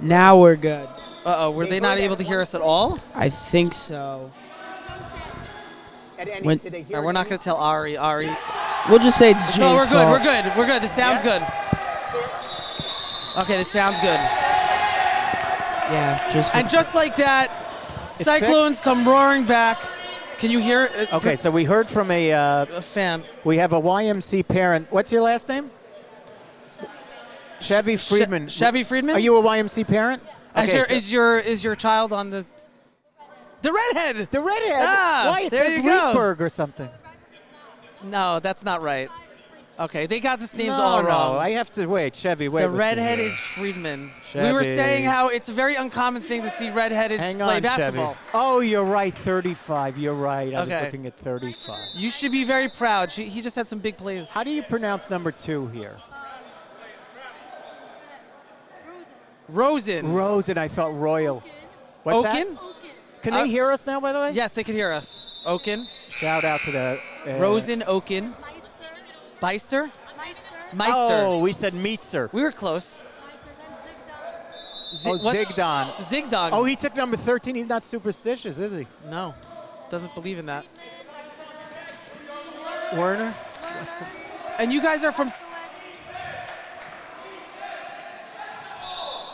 Now we're good. Uh-oh, were they not able to hear us at all? I think so. We're not going to tell Ari. We'll just say it's Jay's No, we're good. fault. We're good. We're good. This sounds good. Okay, this sounds good. Yeah, just like that, Cyclones come roaring back. Can you hear it? Okay, so we heard from a fan. We have a YMC parent. What's your last name? Chevy Friedman. Chevy Friedman? Are you a YMC parent? Okay, Is your child on the redhead? The redhead. Ah, Why? It there says you go. Riedberg or something. No, that's not right. Okay, they got these names No, all wrong. No, I have to wait. Chevy, wait. The redhead is Friedman. Chevy. We were saying how it's a very uncommon thing to see redheaded play basketball. Chevy. Oh, you're right. 35. You're right. I was Okay. looking at 35. You should be very proud. He just had some big plays. How do you pronounce number 2 here? Rosen. Rosen. I thought Royal. What's Oaken? that? Can they hear us now, by the way? Yes, they can hear us. Oaken. Shout out to the... Rosen, Oaken. Beister? Meister. Oh, we said Meetzer. We were close. Zigdon. Zigdon. Oh, he took number 13. He's not superstitious, is he? No. Doesn't believe in that. Werner? And you guys are from...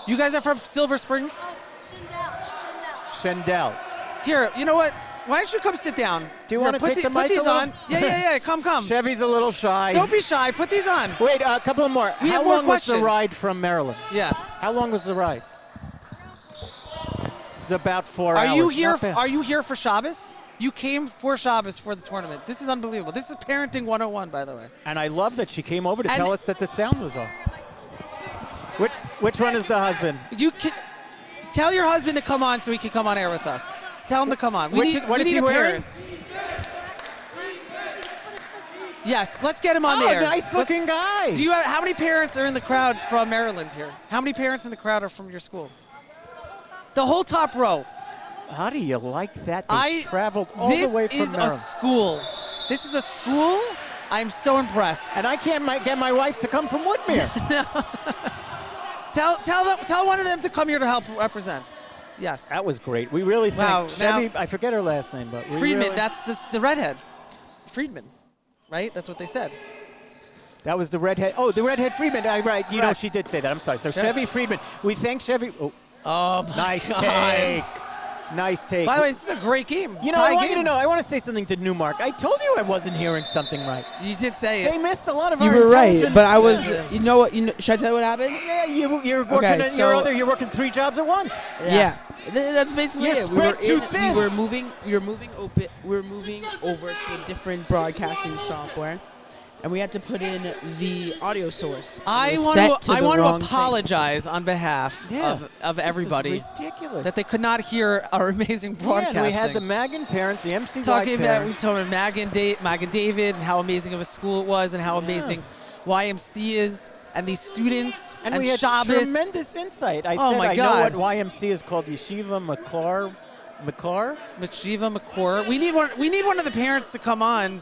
You guys are from Silver Spring? Shendel. Here, you know what? Why don't you come sit down? Do you want to take the mic Put these a little? on. Yeah. Come. Chevy's a little shy. Don't be shy. Put these on. Wait, a couple more. We How have more long was the questions. ride from Maryland? Yeah. How long was the ride? It's about 4 hours. Are you here? Not bad. Are you here for Shabbos? You came for Shabbos for the tournament. This is unbelievable. This is parenting 101, by the way. And I love that she came over to tell us that the sound was off. Which one is the husband? You can tell your husband to come on so he can come on air with us. Tell him to come on. We What is need he a wearing? parent. Yes, let's get him on Oh, there. nice-looking guy. Do you have, how many parents are in the crowd from Maryland here? How many parents in the crowd are from your school? The whole top row. How do you like that? They traveled all the way from This is Maryland. a school. This is a school. I'm so impressed. And I can't get my wife to come from Woodmere. Tell one of them to come here to help represent. Yes. That was great. We really Wow, thank Chevy. I forget her last name, but Friedman. Really, That's the redhead. Friedman, right? That's what they said. that was the redhead. Oh, the redhead Friedman. Right. You know, Correct. she did say that. I'm sorry. So Yes. Chevy Friedman. We thank Chevy. Oh, my Nice God. take. Nice take. By the way, this is a great game. You know, Tie I want you game. to know. I want to say something to Newmark. I told you I wasn't hearing something right. You did say it. They missed a lot of You our were right, intelligence. but I was. You know what? Should I tell you what happened? Yeah, you're working. Okay, You're working 3 jobs at once. Yeah. That's basically You're it. spread too thin. We were moving over to a different broadcasting software, and we had to put in the audio source. I It was want set to the wrong thing. apologize on behalf of everybody This is ridiculous. that they could not hear our amazing Yeah, broadcasting. and we had the Magan parents, the MC talking about parents. we told Mag and David and how amazing of a school it was and how amazing YMC is and these students And we had Shabbos. tremendous insight. I Oh said my I God. know what YMC is called, Yeshiva Makar. Machiva McCord. We need one of the parents to come on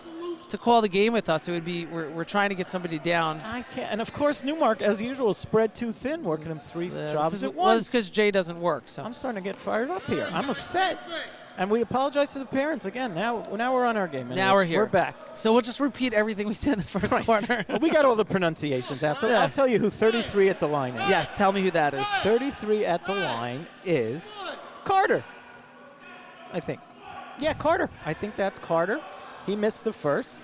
to call the game with us. It would be we're trying to get somebody down. I can't. And of course, Newmark, as usual, spread too thin, working them 3 jobs at Well, once. it's because Jay doesn't work. So I'm starting to get fired up here. I'm upset. And we apologize to the parents again. Now we're on our game. now we're here. We're back. So we'll just repeat everything we said in the first quarter. Well, we got all the pronunciations out. So Yeah. I'll tell you who 33 at the line is. Yes, tell me who that is. 33 at the line is Carter, I think. Yeah, Carter. I think that's Carter. He missed the first.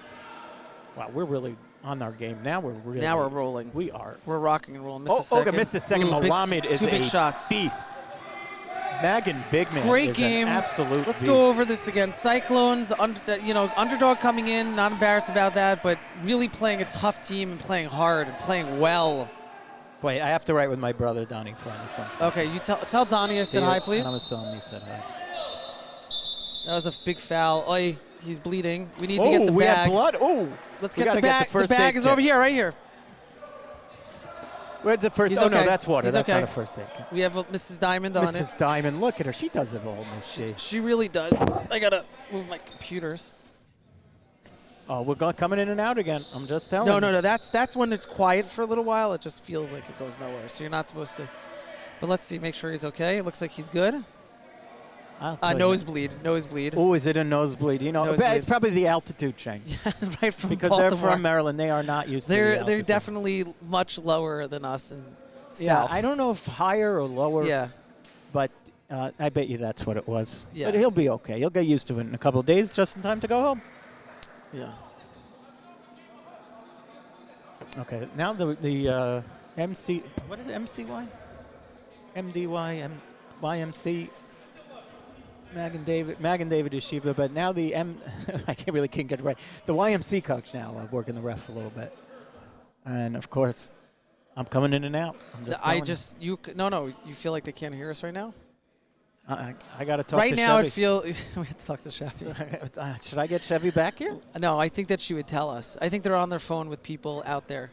Wow, we're really on our game. Now we're rolling. We are. We're rocking and rolling. Olga missed the second. Ooh, Malamed is two big a shots. beast. Magan Bigman Great is game. an absolute Let's beast. go over this again. Cyclones, underdog coming in. Not embarrassed about that, but really playing a tough team and playing hard and playing well. Wait, I have to write with my brother Donnie for the Okay, you tell Donnie I said hi, please. I was telling him he said hi. That was a big foul. Oy, he's bleeding. We need to Oh, get the we bag. have blood. Oh, Let's we get the gotta bag. first The bag aid is kit. over here, right here. Where's the first? He's Oh okay. no, that's water. He's That's okay. not a first aid kit. We have Mrs. Diamond on it. Mrs. Diamond, look at her. She does it all, Miss G. She really does. I gotta move my computers. Oh, we're coming in and out again. I'm just telling No, you. no, no. That's when it's quiet for a little while. It just feels like it goes nowhere. So you're not supposed to. But let's see, make sure he's okay. It looks like he's good. I'll tell you. Nosebleed. Oh, is it a nosebleed? You know, Nosebleed. it's probably the altitude change. Right from Because Baltimore. they're from Maryland, they are not used to the They're altitude. definitely much lower than us in Yeah, South. I don't know if higher or lower. Yeah. But I bet you that's what it was. Yeah. But he'll be okay. He'll get used to it in a couple of days, just in time to go home. Yeah. Okay, now the MC, what is it, MCY? MDY, YMC, Mag and David is Shiva, but now the I can't get it right. The YMC coach now working the ref a little bit. And of course, I'm coming in and out. You feel like they can't hear us right now? I got to talk right to now, Chevy. we have to talk to Chevy. Should I get Chevy back here? No, I think that she would tell us. I think they're on their phone with people out there.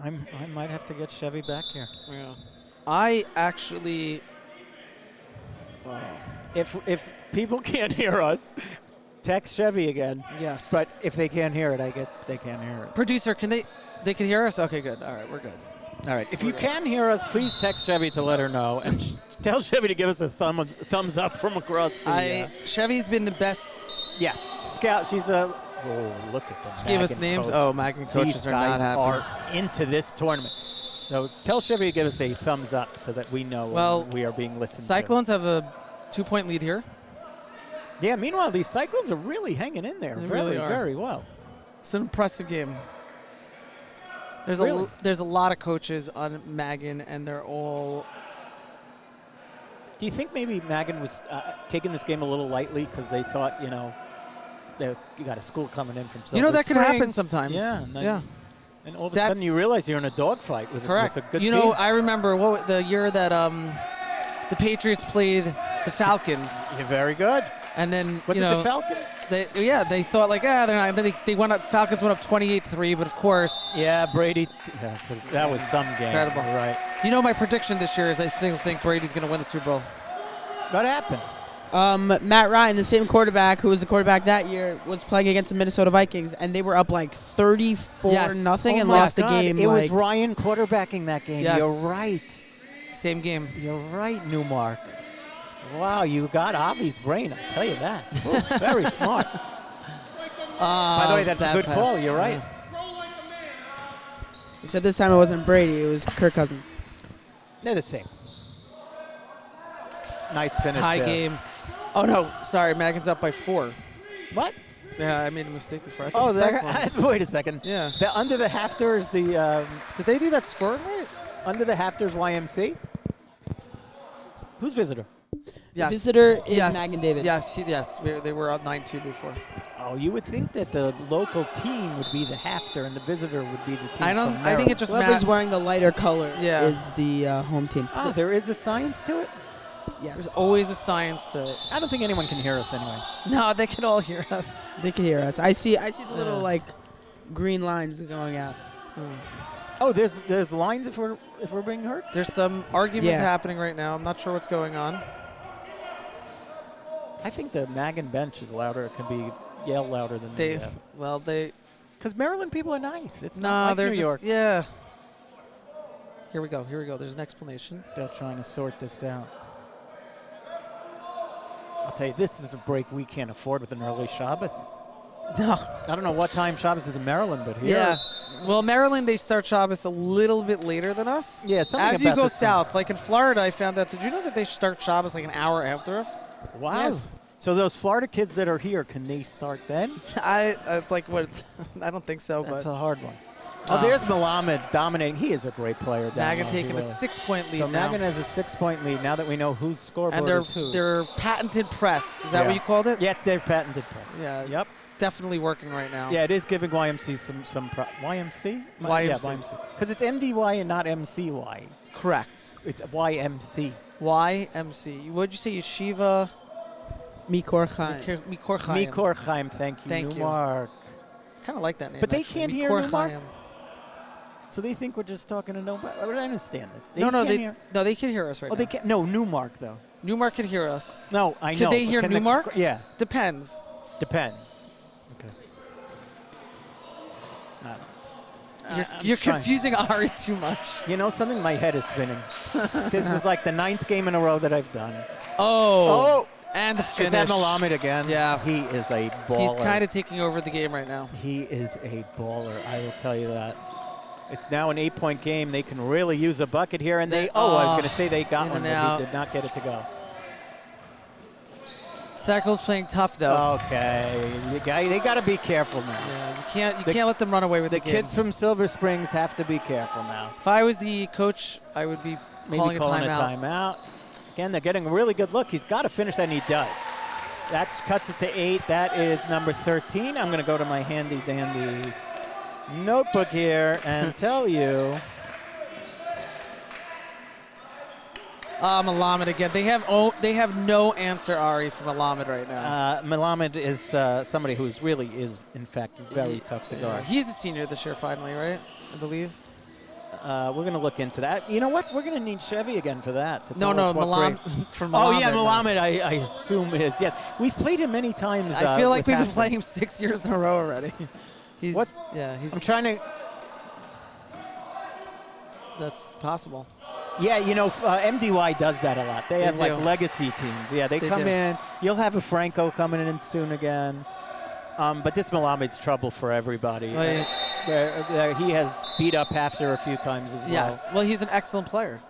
I might have to get Chevy back here. Yeah. I actually. Wow. If people can't hear us, text Chevy again. Yes. But if they can't hear it, I guess they can't hear it. Producer, they can hear us? Okay, good. All right, we're good. All right. If you can hear us, please text Chevy to let her know, and tell Chevy to give us a thumbs up from across the. Chevy's been the best. Yeah, Scout. She's a. Oh, look at them. She gave us names. Coach. Oh, Mag and coaches These are guys not happy. are into this tournament. So tell Chevy to give us a thumbs up so that we know we are being listened Cyclones have a 2-point lead here. to. Yeah. Meanwhile, these Cyclones are really hanging in there. They very, really are. very well. It's an impressive game. There's a lot of coaches on Magan, and they're all. Do you think maybe Magan was taking this game a little lightly because they thought, you got a school coming in from Silver that could happen Springs. sometimes. Yeah. Yeah. And all of a sudden you realize you're in a dogfight with Correct. a good team. I remember the year that the Patriots played the Falcons. You're very good. And then Was it the Falcons? They thought like they're not. Then they went up. Falcons went up 28-3, but of course. Yeah, Brady. That was some game. Incredible. Right. My prediction this year is I still think Brady's going to win the Super Bowl. What happened? Matt Ryan, the same quarterback who was the quarterback that year, was playing against the Minnesota Vikings, and they were up like 34-0 and lost the game. It was Ryan quarterbacking that game. Yes. You're right. Same game. You're right, Newmark. Wow, you got Avi's brain, I'll tell you that. Ooh, very smart. By the way, that's a good call. You're right. Except this time it wasn't Brady, it was Kirk Cousins. They're the same. Nice finish Tie there. game. Oh, no. Sorry, Magan's up by 4. What? Yeah, I made a mistake before. I thought Cyclones. Wait a second. Yeah. Under the Hafters, Did they do that scoring right? Under the Hafters YMC? Who's visitor? Yes. The visitor is yes. Mag and David. Yes. They were up 9-2 before. Oh, you would think that the local team would be the Hafter and the visitor would be the team I from think it just Whoever's wearing the lighter color Yeah. is the home team. Oh, there is a science to it? Yes. There's always a science to it. I don't think anyone can hear us anyway. No, they can all hear us. They can hear us. I see the little like green lines going out. Oh, there's lines if we're being heard? There's some arguments Yeah. happening right now. I'm not sure what's going on. I think the Magan bench is louder. It can be yell louder than They the because Maryland people are nice. It's no, not like they're New just York. yeah. Here we go. There's an explanation. They're trying to sort this out. I'll tell you, this is a break we can't afford with an early Shabbos. No. I don't know what time Shabbos is in Maryland, but here. Yeah. Well, Maryland, they start Shabbos a little bit later than us. Yeah, something As you about go this time. south, like in Florida, I found out. Did you know that they start Shabbos like an hour after us? Wow. Yes. So those Florida kids that are here, can they start then? It's like what? I don't think so. That's but a hard one. Oh, there's Malamed dominating. He is a great player. down Magan there. taking He a really- 6-point lead So now. Magan has a 6-point lead now that we know whose scoreboard And is whose. their patented press. Is that Yeah. what you called it? Yeah, it's their patented press. Yeah. Yep. Definitely working right now. Yeah, it is giving YMC some YMC? Yeah, YMC. YMC. Because it's MDY and not MCY. Correct. It's YMC. YMC. What'd you say? Yeshiva Mikor Chaim. Mikor Chaim. Mikor Chaim, thank you. Thank you. Newmark. Kind of like that name. But they actually. can't hear Mikor Newmark? Chaim. So they think we're just talking to nobody. I don't understand this. They No, can't they hear. can hear us right Oh, now. they can't. No, Newmark though. Newmark can hear us. No, I know. Could they but hear can Newmark? Yeah, Depends. depends. Okay. You're confusing Ari too much. You know something? My head is spinning. This is like the 9th game in a row that I've done. Oh. And the finish. Is that Melamed again? Yeah. He is a baller. He's kind of taking over the game right now. He is a baller. I will tell you that. It's now an 8-point game. They can really use a bucket here. And I was going to say they got one, but he did not get it to go. Cyclone's playing tough, though. Okay. They got to be careful now. Yeah, you can't let them run away with the game. The kids from Silver Springs have to be careful now. If I was the coach, I would be calling a timeout. Again, they're getting a really good look. He's got to finish that, and he does. That cuts it to 8. That is number 13. I'm going to go to my handy-dandy notebook here and tell you. Melamed again. They have no answer, Ari, for Melamed right now. Melamed is somebody who really is, in fact, very tough to guard. He's a senior this year, finally, right? I believe. We're going to look into that. You know what? We're going to need Chevy again for that. Melamed. Oh, yeah, Melamed, I assume is. Yes. We've played him many times. I feel like we've been playing him 6 years in a row already. I'm trying to. That's possible. Yeah, MDY does that a lot. They have like legacy teams. Yeah, they come in. You'll have a Franco coming in soon again. But this Melamed's trouble for everybody. He has beat up Hafter a few times as well. Yes. Well, he's an excellent player.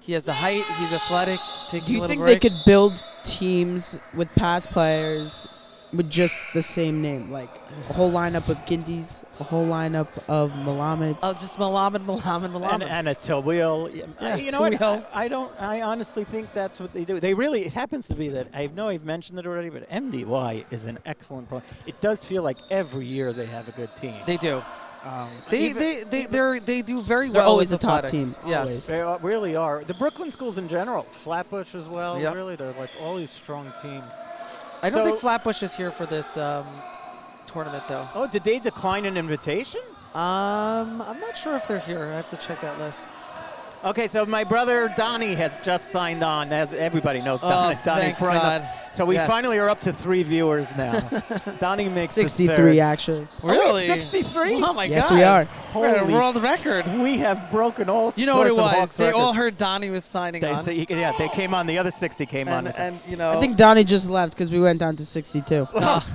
He has the height. He's athletic. Do you think they could build teams with past players with just the same name? Like a whole lineup of Gindis, a whole lineup of Melameds. Oh, just Melamed. And a Tawil. Yeah, you know what? I honestly think that's what they do. It happens to be that, I know I've mentioned it already, but MDY is an excellent player. It does feel like every year they have a good team. They do. They do very well. They're always a with top athletics. team. Yes. They really are. The Brooklyn schools in general, Flatbush as well, Yep. really, they're like all these strong teams. I don't think Flatbush is here for this tournament, though. Oh, did they decline an invitation? I'm not sure if they're here. I have to check that list. Okay, so my brother Donnie has just signed on. As everybody knows, Donnie thank God. So we finally are up to 3 viewers now. Donnie makes 63 actually. Really? 63? Oh my God! Yes, we are. We're at a world record. We have broken all sorts of You know what it was? Hawks They records. all heard Donnie was signing on. They came on. The other 60 came on. And I think Donnie just left because we went down to 62.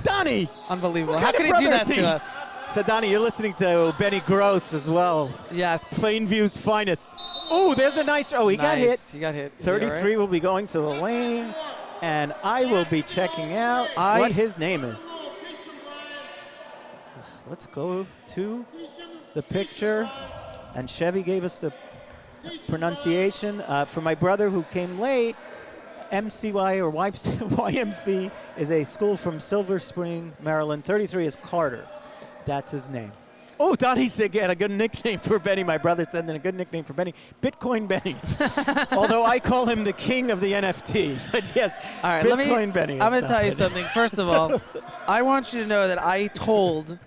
Donnie! Unbelievable. How could he do that to us? So, Donnie, you're listening to Benny Gross as well. Yes. Plainview's finest. Oh, there's a nice. Oh, he got hit. He got hit. 33 will be going to the lane, and I will be checking out what his name is. Let's go to the picture. And Chevy gave us the pronunciation. For my brother who came late, MCY or YMC is a school from Silver Spring, Maryland. 33 is Carter. That's his name. Oh, Donnie said a good nickname for Benny. My brother said a good nickname for Benny. Bitcoin Benny. Although I call him the king of the NFT. But yes, all right, Bitcoin Benny. I'm going to tell you something. First of all, I want you to know that I told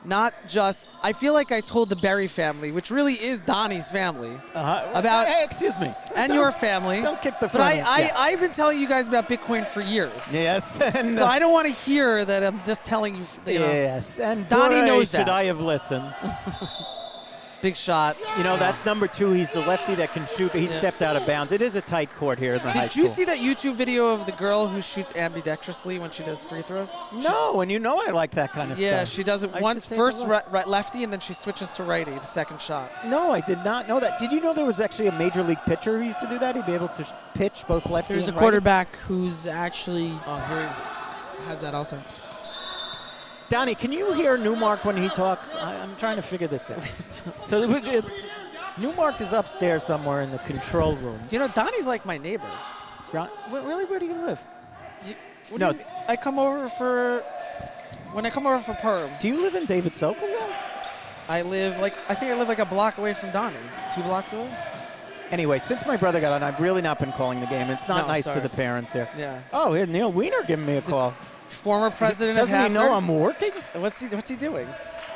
I feel like I told the Berry family, which really is Donnie's family, about. Hey, excuse me. And your family. Don't kick the But front. I've been telling you guys about Bitcoin for years. Yes. And, so I don't want to hear that I'm just telling you. Yes. And Donnie knows should that. I have listened? Big shot. That's number 2. He's the lefty that can shoot. He stepped out of bounds. It is a tight court here in the high school. Did you see that YouTube video of the girl who shoots ambidextrously when she does free throws? No, and I like that kind of stuff. Yeah, she does it once, first right lefty, and then she switches to righty, the second shot. No, I did not know that. Did you know there was actually a major league pitcher who used to do that? He'd be able to pitch both lefty and righty? There's a quarterback who's actually has that also. Donnie, can you hear Newmark when he talks? I'm trying to figure this out. So Newmark is upstairs somewhere in the control room. Donnie's like my neighbor. Really? Where do you live? No, I come over for perm. Do you live in David Sokolville? I think I live like a block away from Donnie. 2 blocks away. Anyway, since my brother got on, I've really not been calling the game. It's not nice to the parents here. Yeah. Oh, here's Neil Wiener giving me a call. Former president of Doesn't he know I'm working? What's he doing?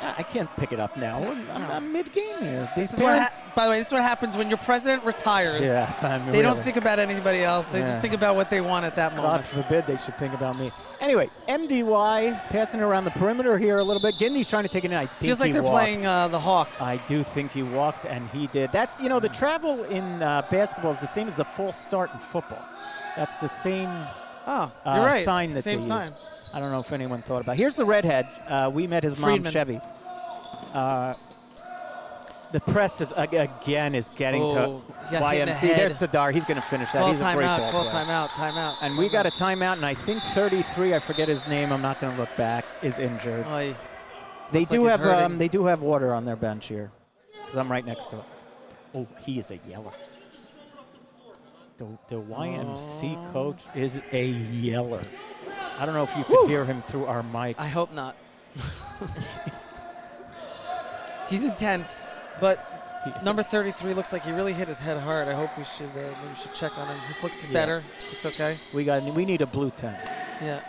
I can't pick it up now. I'm mid-game here. This is by the way, this is what happens when your president retires. Yes, they don't think about anybody else. They just think about what they want at that moment. God forbid they should think about me. Anyway, MDY passing around the perimeter here a little bit. Gindy's trying to take it in. I think Feels like they're walked. playing the Hawk. I do think he walked, and he did. That's, the travel in basketball is the same as the false start in football. That's the same you're right. sign that Same they sign. use. I don't know if anyone thought about it. Here's the redhead. We met his Friedman. mom, Chevy. The press is getting to YMC. There's Sadar. He's going to finish that. Call He's a great ball player. Timeout. And we got a timeout, and I think 33, I forget his name, I'm not going to look back, is injured. They do have water on their bench here, 'cause I'm right next to it. Oh, he is a yeller. The YMC coach is a yeller. I don't know if you could hear him through our mics. I hope not. He's intense, but number 33 looks like he really hit his head hard. I hope we should check on him. He looks better. Looks okay. We need a blue 10. Yeah.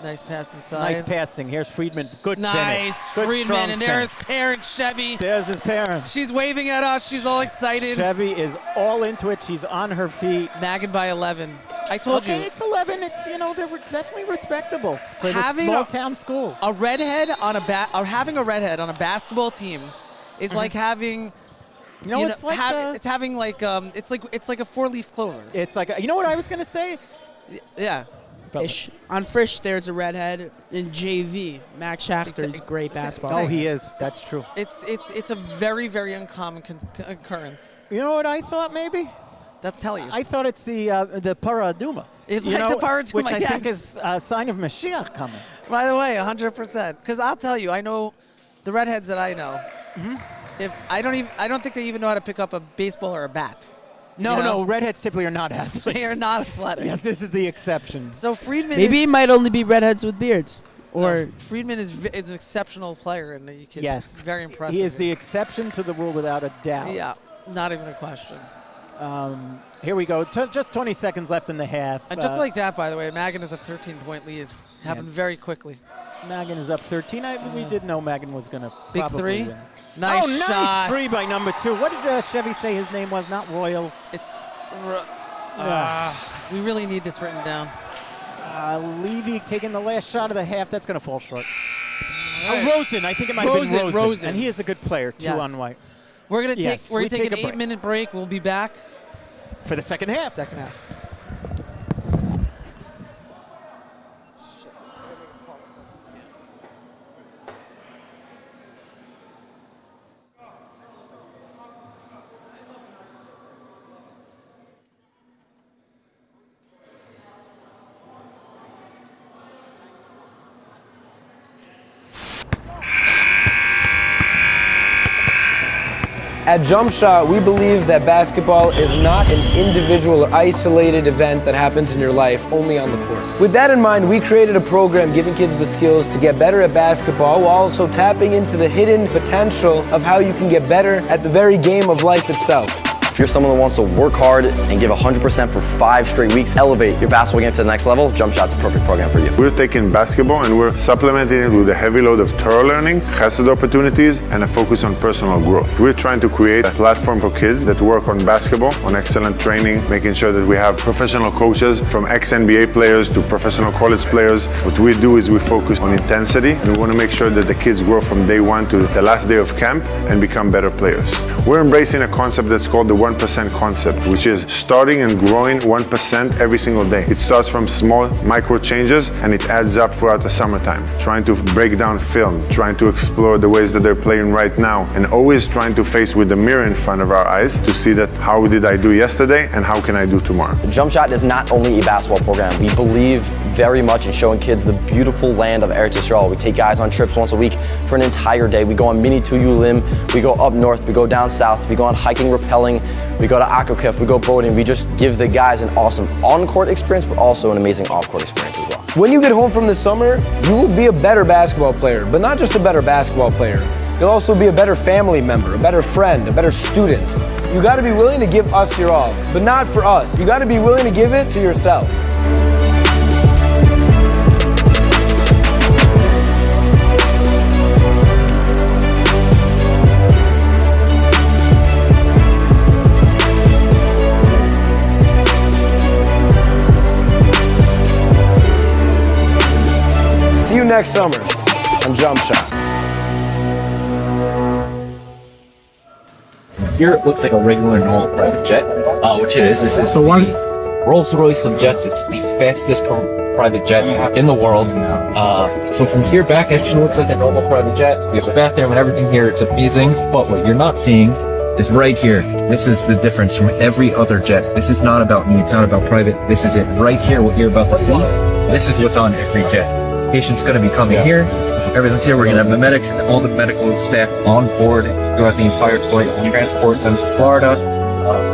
Nice pass inside. Nice passing. Here's Friedman. Good finish. Nice, Good Friedman. And there's finish. parent Chevy. There's his parents. She's waving at us. She's all excited. Chevy is all into it. She's on her feet. Nagging by 11. I told you. It's 11. It's, they were definitely respectable for the Having small town school. A redhead on having a redhead on a basketball team is like having. It's like it's like a 4-leaf clover. It's like what I was gonna say. Yeah. On Frisch, there's a redhead in JV. Max Schachter's great basketball. Oh, he is. That's true. It's a very, very uncommon occurrence. You know what I thought maybe? That'll tell you. I thought it's the Paraduma. It's like the Paraduma, which I think is a sign of Mashiach coming. By the way, 100%. Because I'll tell you, I know the redheads that I know. If I don't think they even know how to pick up a baseball or a bat. No, redheads typically are not athletes. They are not athletic. Yes, this is the exception. So Friedman. Maybe it might only be redheads with beards. Or Friedman is an exceptional player, and very impressive. He is the exception to the rule without a doubt. Yeah, not even a question. Here we go. Just 20 seconds left in the half. And just like that, by the way, Magan is a 13-point lead. Happened very quickly. Magan is up 13. We did know Magan was going to Big probably three. win. Nice shot. Nice three by number 2. What did Chevy say his name was? Not Royal. It's. We really need this written down. Levy taking the last shot of the half. That's going to fall short. Rosen. I think it might have been Rosen. And he is a good player, too, on white. We're going to take an 8-minute break. We'll be back for the second half. Second half. At Jump Shot, we believe that basketball is not an individual or isolated event that happens in your life only on the court. With that in mind, we created a program giving kids the skills to get better at basketball while also tapping into the hidden potential of how you can get better at the very game of life itself. If you're someone who wants to work hard and give 100% for 5 straight weeks, elevate your basketball game to the next level, Jump Shot's a perfect program for you. We're taking basketball and we're supplementing it with a heavy load of thorough learning, chesed opportunities, and a focus on personal growth. We're trying to create a platform for kids that work on basketball, on excellent training, making sure that we have professional coaches from ex-NBA players to professional college players. What we do is we focus on intensity. We want to make sure that the kids grow from day 1 to the last day of camp and become better players. We're embracing a concept that's called the 1% concept, which is starting and growing 1% every single day. It starts from small micro changes and it adds up throughout the summertime. Trying to break down film, trying to explore the ways that they're playing right now, and always trying to face with the mirror in front of our eyes to see that how did I do yesterday and how can I do tomorrow. Jump Shot is not only a basketball program. We believe very much in showing kids the beautiful land of Eretz Yisrael. We take guys on trips once a week for an entire day. We go on mini Tuyulim, we go up north, we go down south, we go on hiking, rappelling, we go to Akokef, we go boating. We just give the guys an awesome on-court experience, but also an amazing off-court experience as well. When you get home from the summer, you will be a better basketball player, but not just a better basketball player. You'll also be a better family member, a better friend, a better student. You gotta be willing to give us your all, but not for us. You gotta be willing to give it to yourself. next summer on Jump Shot. Here it looks like a regular normal private jet, which it is. This is the Rolls-Royce of jets. It's the fastest private jet in the world. So from here back, it actually looks like a normal private jet. We have a bathroom and everything here. It's amazing. But what you're not seeing is right here. This is the difference from every other jet. This is not about me. It's not about private. This is it. Right here, what you're about to see, this is what's on every jet. Patient's going to be coming here. Everything's here. We're going to have the medics and all the medical staff on board throughout the entire flight. We'll transport them to Florida,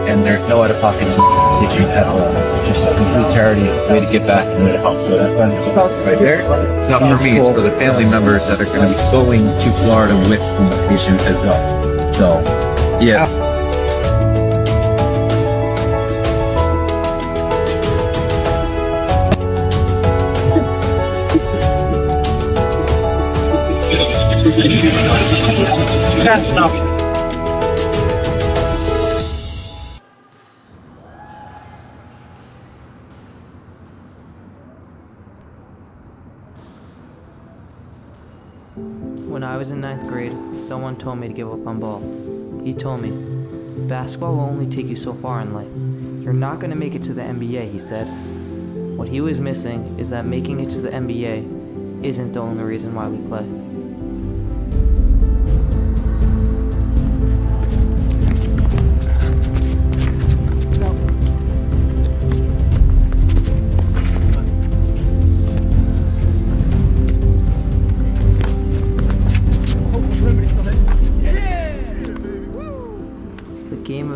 and there's no out-of-pocket issue at all. It's just a complete charity way to give back and way to help. So that right there, it's not for me, it's for the family members that are going to be going to Florida with the patient as well. So, yeah. That's enough. When I was in 9th grade, someone told me to give up on ball. He told me, basketball will only take you so far in life. You're not going to make it to the NBA, he said. What he was missing is that making it to the NBA isn't the only reason why we play.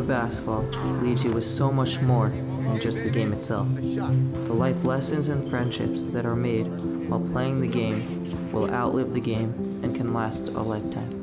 Basketball leaves you with so much more than just the game itself. The life lessons and friendships that are made while playing the game will outlive the game and can last a lifetime.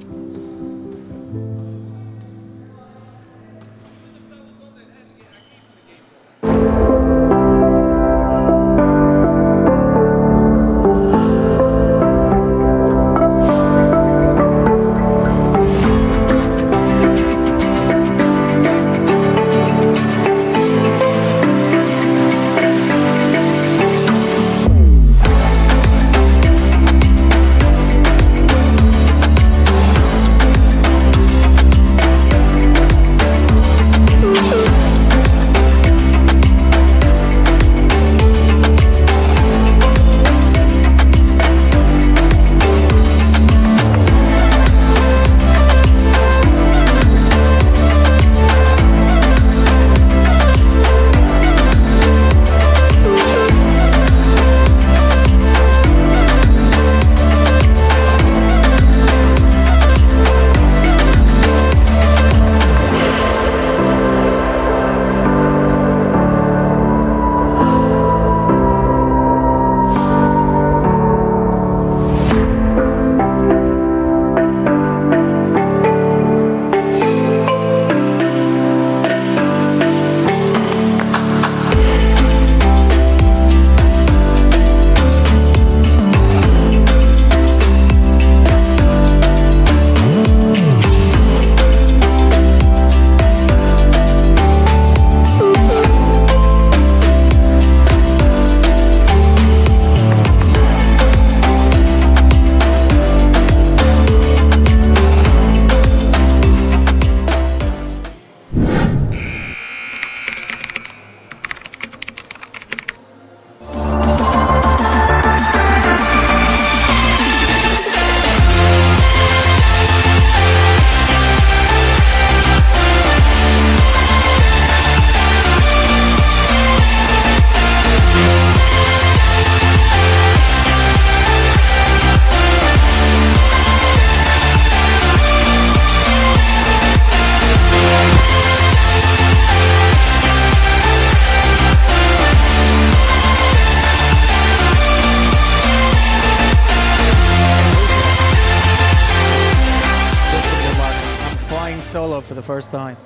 Solo for the first time.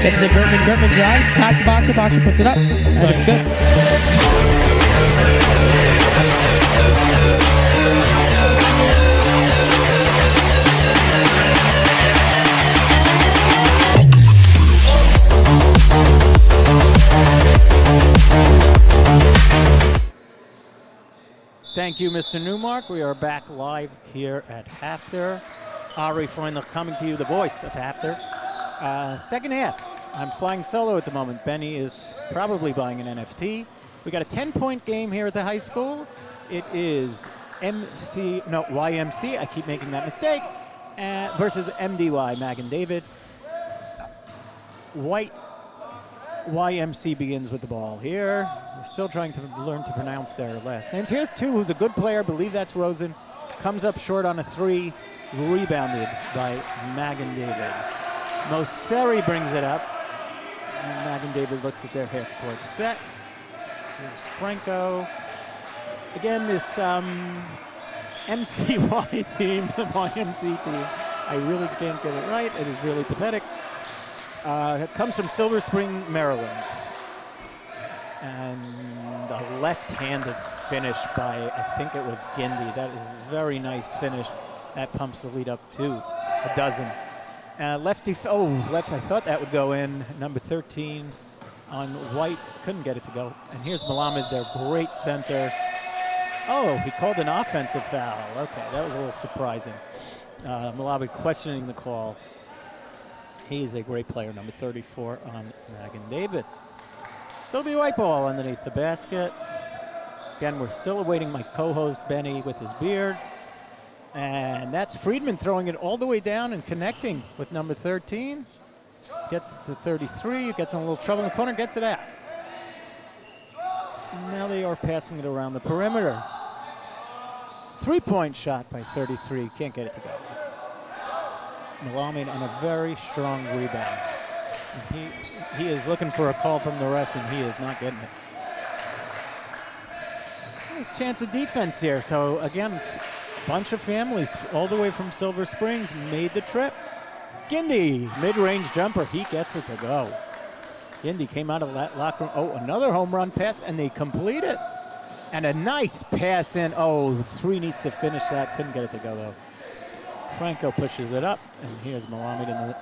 Gets it to Gertman. Gertman drives. Past the boxer. Boxer puts it up. And it's good. Thank you, Mr. Newmark. We are back live here at Hafter. Ari Freundlich coming to you, the voice of Hafter. Second half. I'm flying solo at the moment. Benny is probably buying an NFT. We got a 10-point game here at the high school. It is YMC. I keep making that mistake. Versus MDY, Mag and David. YMC begins with the ball here. We're still trying to learn to pronounce their last names. Here's two, who's a good player. I believe that's Rosen. Comes up short on a three. Rebounded by Mag and David. Mosseri brings it up. And Mag and David looks at their half-court set. Here's Franco. Again, this MCY team, the YMC team, I really can't get it right. It is really pathetic. It comes from Silver Spring, Maryland. And a left-handed finish by, I think it was Gindi. That is a very nice finish. That pumps the lead up to a dozen. Left, I thought that would go in. Number 13 on White, couldn't get it to go. And here's Malamed, their great center. Oh, he called an offensive foul. Okay, that was a little surprising. Malamed questioning the call. He's a great player, number 34 on Mag and David. So it'll be white ball underneath the basket. Again, we're still awaiting my co-host Benny with his beard. And that's Friedman throwing it all the way down and connecting with number 13. Gets it to 33, gets in a little trouble in the corner, gets it out. And now they are passing it around the perimeter. 3-point shot by 33, can't get it to go. Malamed on a very strong rebound. And he is looking for a call from the refs, and he is not getting it. There's a chance of defense here. So again, a bunch of families all the way from Silver Springs made the trip. Gindi, mid-range jumper, he gets it to go. Gindi came out of that locker room. Oh, another home run pass, and they complete it. And a nice pass in. Oh, three needs to finish that. Couldn't get it to go, though. Franco pushes it up, and here's Malamed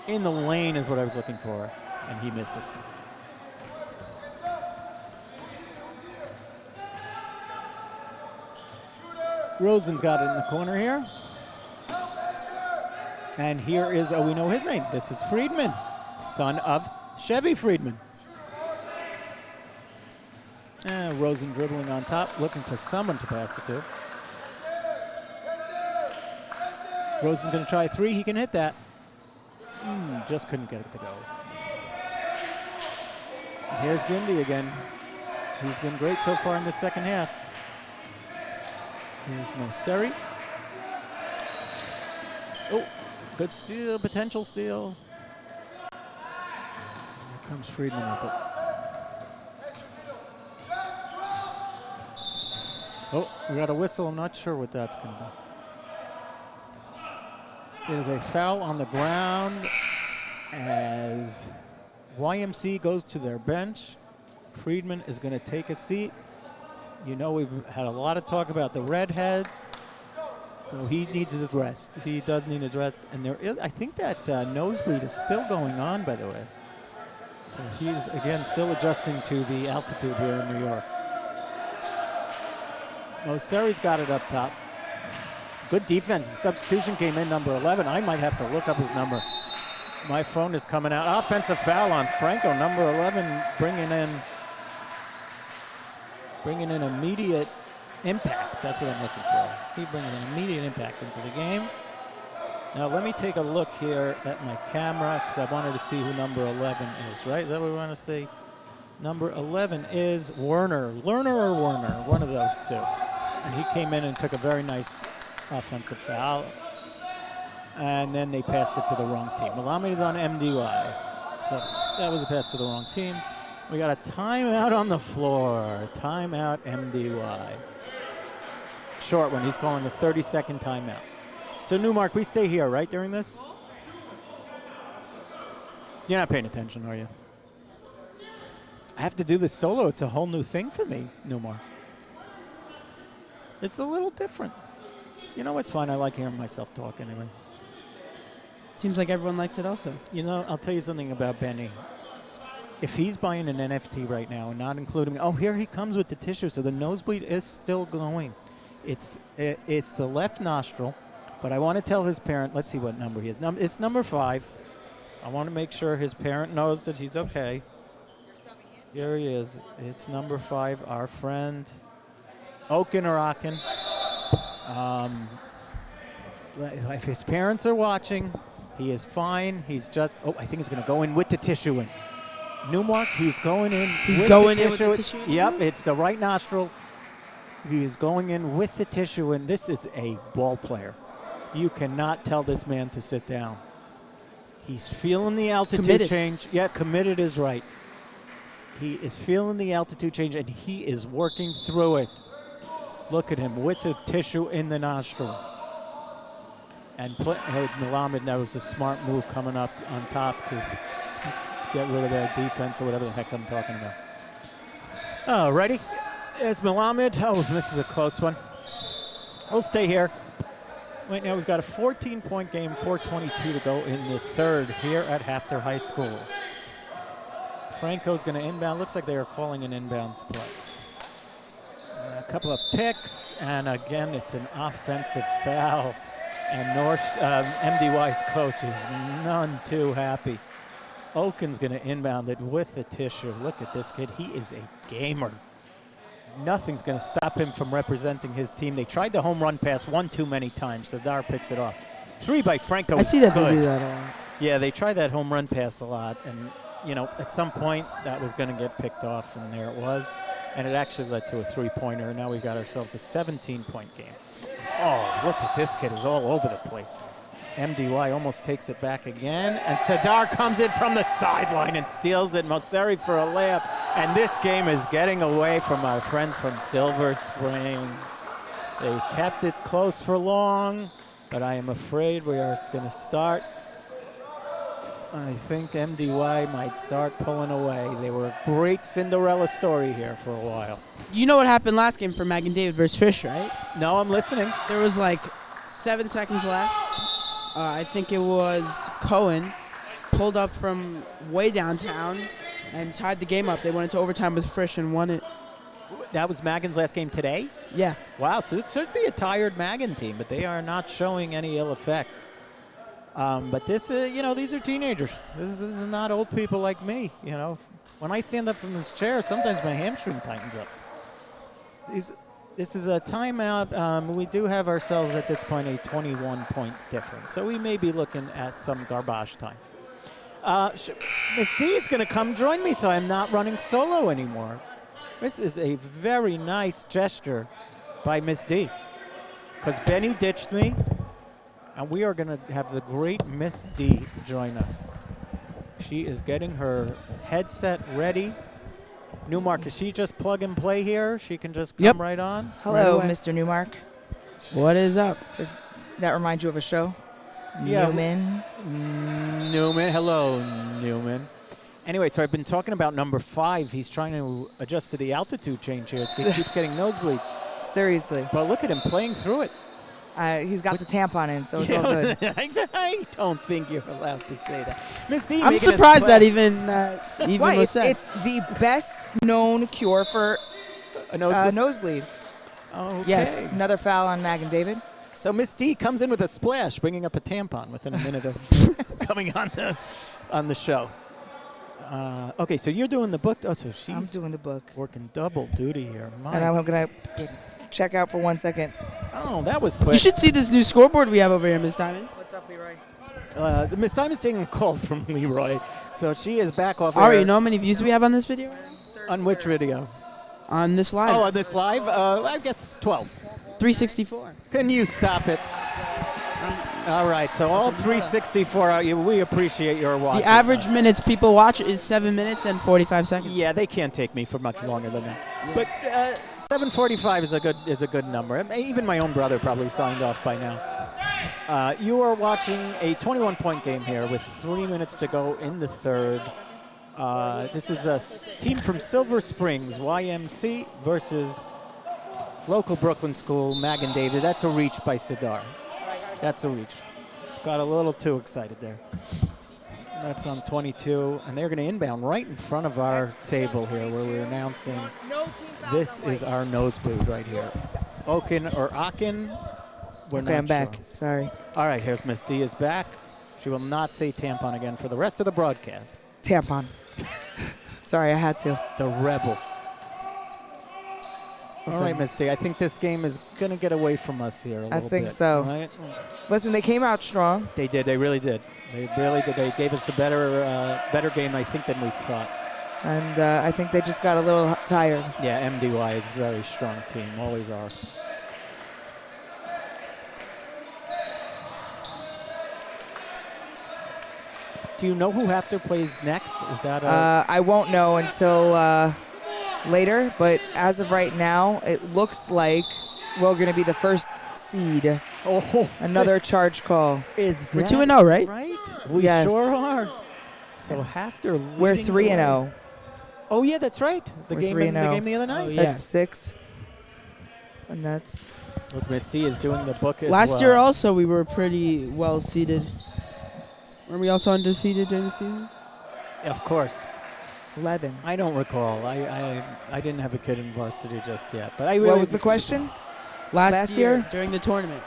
in the lane is what I was looking for, and he misses. Rosen's got it in the corner here. And here is, we know his name. This is Friedman, son of Chevy Friedman. Rosen dribbling on top, looking for someone to pass it to. Rosen's going to try a three. He can hit that. Just couldn't get it to go. Here's Gindi again. He's been great so far in the second half. Here's Mosseri. Oh, good steal, potential steal. Here comes Friedman with it. Oh, we got a whistle. I'm not sure what that's going to be. It is a foul on the ground as YMC goes to their bench. Friedman is going to take a seat. You know, we've had a lot of talk about the redheads. So he needs his rest. He does need his rest. And there is, I think that nosebleed is still going on, by the way. So he's, again, still adjusting to the altitude here in New York. Mosseri's got it up top. Good defense. The substitution came in, number 11. I might have to look up his number. My phone is coming out. Offensive foul on Franco, number 11, bringing in immediate impact. That's what I'm looking for. He's bringing an immediate impact into the game. Now let me take a look here at my camera because I wanted to see who number 11 is, right? Is that what we want to see? Number 11 is Werner. Lerner or Werner, one of those two. And he came in and took a very nice offensive foul. And then they passed it to the wrong team. Malamed is on MDY. So that was a pass to the wrong team. We got a timeout on the floor. Timeout MDY. Short one. He's calling a 30-second timeout. So Newmark, we stay here, right, during this? You're not paying attention, are you? I have to do this solo. It's a whole new thing for me, Newmar. It's a little different. You know what's fun? I like hearing myself talk anyway. Seems like everyone likes it also. You know, I'll tell you something about Benny. If he's buying an NFT right now and not including, oh, here he comes with the tissue, so the nosebleed is still going. It's the left nostril, but I want to tell his parent, let's see what number he is. It's number 5. I want to make sure his parent knows that he's okay. Here he is. It's number 5, our friend, Oaken Arakan. If his parents are watching, he is fine. He's just, I think he's going to go in with the tissue in. Newmark, he's going in. He's going in with the tissue? Yep, it's the right nostril. He is going in with the tissue in. This is a ball player. You cannot tell this man to sit down. He's feeling the altitude change. Yeah, committed is right. He is feeling the altitude change, and he is working through it. Look at him with the tissue in the nostril. And Melamed, that was a smart move coming up on top to get rid of their defense or whatever the heck I'm talking about. Oh, ready? It's Melamed. Oh, this is a close one. We'll stay here. Right now we've got a 14-point game, 4:22 to go in the third here at Hafter High School. Franco's going to inbound. Looks like they are calling an inbounds play. A couple of picks, and again, it's an offensive foul. And MDY's coach is none too happy. Oaken's going to inbound it with the tissue. Look at this kid. He is a gamer. Nothing's going to stop him from representing his team. They tried the home run pass one too many times. Sadar picks it off. 3 by Franco. I see that they do that a lot. Yeah, they tried that home run pass a lot. And, you know, at some point that was going to get picked off, and there it was. And it actually led to a 3-pointer. Now we've got ourselves a 17-point game. Oh, look at this kid. Is all over the place. MDY almost takes it back again. And Sadar comes in from the sideline and steals it. Mosseri for a layup. And this game is getting away from our friends from Silver Springs. They kept it close for long, but I am afraid we are going to start. I think MDY might start pulling away. They were a great Cinderella story here for a while. You know what happened last game for Mag and David versus Fish, right? No, I'm listening. There was like 7 seconds left. I think it was Cohen pulled up from way downtown and tied the game up. They went into overtime with Frisch and won it. That was Magan's last game today? Yeah. Wow, so this should be a tired Magan team, but they are not showing any ill effects. But this is, you know, these are teenagers. This is not old people like me, you know. When I stand up from this chair, sometimes my hamstring tightens up. This is a timeout. We do have ourselves at this point a 21-point difference. So we may be looking at some garbage time. Miss D is going to come join me, so I'm not running solo anymore. This is a very nice gesture by Miss D, because Benny ditched me, and we are going to have the great Miss D join us. She is getting her headset ready. Newmark, is she just plug and play here? She can just come right on? Hello, right Mr. Newmark. What is up? Does that remind you of a show? Yeah. Newman. Hello, Newman. Anyway, so I've been talking about number 5. He's trying to adjust to the altitude change here. He keeps getting nosebleeds. Seriously. But look at him playing through it. He's got the tampon in, so it's all good. I don't think you're allowed to say that. Miss D, I'm surprised that even Why? was said. It's the best known cure for a nosebleed. nosebleed. Okay. Yes, another foul on Mag and David. So Miss D comes in with a splash, bringing up a tampon within a minute of coming on the show. Okay, so you're doing the book. Oh, so she's I'm doing the book. working double duty here. My And I'm going to goodness. check out for 1 second. Oh, that was quick. You should see this new scoreboard we have over here, Miss Diamond. What's up, Leroy? Miss Diamond's taking a call from Leroy, so she is back off Ari, air. you know how many views we have on this video? On which video? On this live. Oh, on this live? I guess 12. 364. Can you stop it? All right, so all 364, we appreciate your watching. The average minutes people watch is 7 minutes and 45 seconds. Yeah, they can't take me for much longer than that. But 7:45 is a good number. Even my own brother probably signed off by now. You are watching a 21-point game here with 3 minutes to go in the third. This is a team from Silver Springs, YMC, versus local Brooklyn school, Mag and David. That's a reach by Sidar. That's a reach. Got a little too excited there. That's on 22, and they're going to inbound right in front of our table here where we're announcing this is our nosebleed right here. Okin or Akin. We're Okay, not I'm back. sure. Sorry. All right, here's Miss D is back. She will not say tampon again for the rest of the broadcast. Tampon. Sorry, I had to. The rebel. All Listen. right, Miss D, I think this game is going to get away from us here a little bit. I think so. Right? Listen, they came out strong. They did. They really did. They really did. They gave us a better game, I think, than we thought. And I think they just got a little tired. Yeah, MDY is a very strong team. Always are. Do you know who Hafter plays next? Is that a... I won't know until later, but as of right now, it looks like we're going to be the first seed. Oh, Another charge call. is We're that 2-0, right? Right? We Yes. sure are. So Hafter We're leading 3-0. Oh, yeah, that's right. The We're game 3-0. the other night. Oh, yeah. That's 6. And that's... Look, Miss D is doing the book as Last well. year also we were pretty well seeded. Were we also undefeated during the season? Of course. 11. I don't recall. I didn't have a kid in varsity just yet. But I really What was the question? Last year? during the tournament.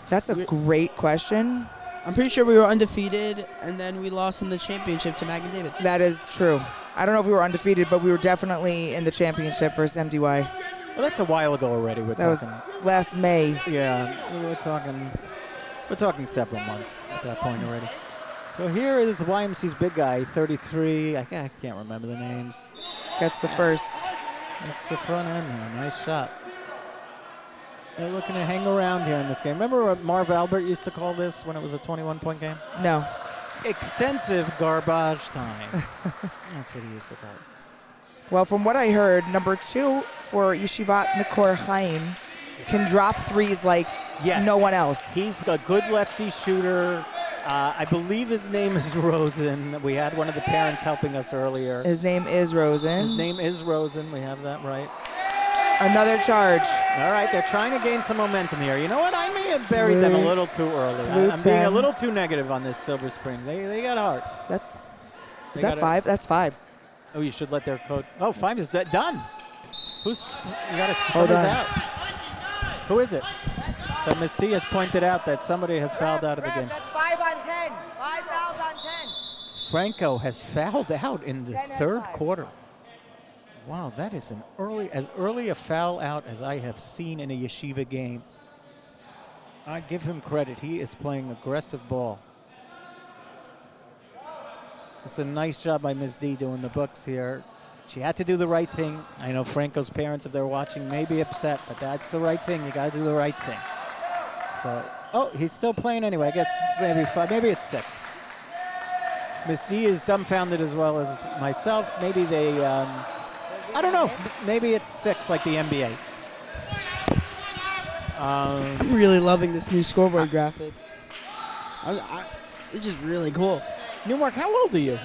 That's a great question. I'm pretty sure we were undefeated, and then we lost in the championship to Mag and David. That is true. I don't know if we were undefeated, but we were definitely in the championship versus MDY. Well, that's a while ago already. That was last May. Yeah, we're talking several months at that point already. So here is YMC's big guy, 33. I can't remember the names. Gets the first. That's the front end there. Nice shot. They're looking to hang around here in this game. Remember what Marv Albert used to call this when it was a 21-point game? No. Extensive garbage time. That's what he used to call it. Well, from what I heard, number 2 for Yeshivat Mikor Chaim can drop threes like Yes. no one else. He's a good lefty shooter. I believe his name is Rosen. We had one of the parents helping us earlier. His name is Rosen. His name is Rosen. We have that right. Another charge. All right, they're trying to gain some momentum here. You know what? I may have buried them a little too early. Blue I'm being a 10. little too negative on this Silver Spring. They got heart. Is that 5? That's 5. Oh, you should let their coach. Oh, 5 is done. You got it. Hold Somebody's on. out. Who is it? So Miss D has pointed out that somebody has fouled out of the game. That's 5 on 10. 5 fouls on 10. Franco has fouled out in the 10 has third 5. quarter. Wow, that is as early a foul out as I have seen in a yeshiva game. I give him credit. He is playing aggressive ball. It's a nice job by Ms. D doing the books here. She had to do the right thing. I know Franco's parents, if they're watching, may be upset, but that's the right thing. You got to do the right thing. So, oh, he's still playing anyway. I guess maybe 5, maybe it's 6. Ms. D is dumbfounded as well as myself. Maybe they, I don't know. Maybe it's 6 like the NBA. I'm really loving this new scoreboard graphic. It's just really cool. Newmark, how old are you?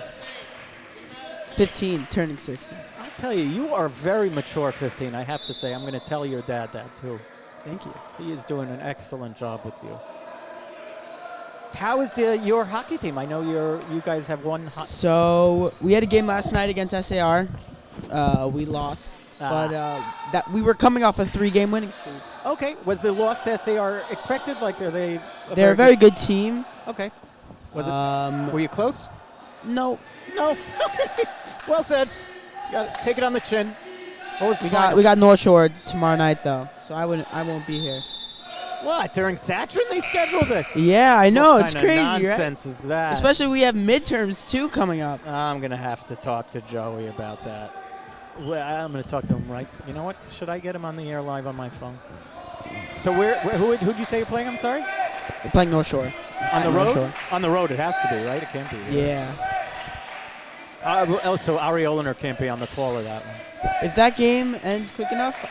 15, turning 16. I'll tell you, you are very mature 15, I have to say. I'm going to tell your dad that, too. Thank you. He is doing an excellent job with you. How is your hockey team? I know you guys have one. So we had a game last night against SAR. We lost, but that we were coming off a 3-game winning streak. Okay. Was the loss to SAR expected? Like, are they? They're a very good team. Okay. Was it? Were you close? No. No. Okay. Well said. Take it on the chin. What was the We got North Shore tomorrow night though, so I won't be here. What, during Satran they scheduled it? Yeah, I know. What It's kind of crazy, nonsense is that? Especially we have midterms too coming up. I'm gonna have to talk to Joey about that. Well, I'm gonna talk to him right. You know what? Should I get him on the air live on my phone? So who'd you say you're playing? I'm sorry. We're playing North Shore. On the North road? Shore. On the road, it has to be, right? It can't be. Yeah. So Ari Oliner can't be on the call of that one. If that game ends quick enough,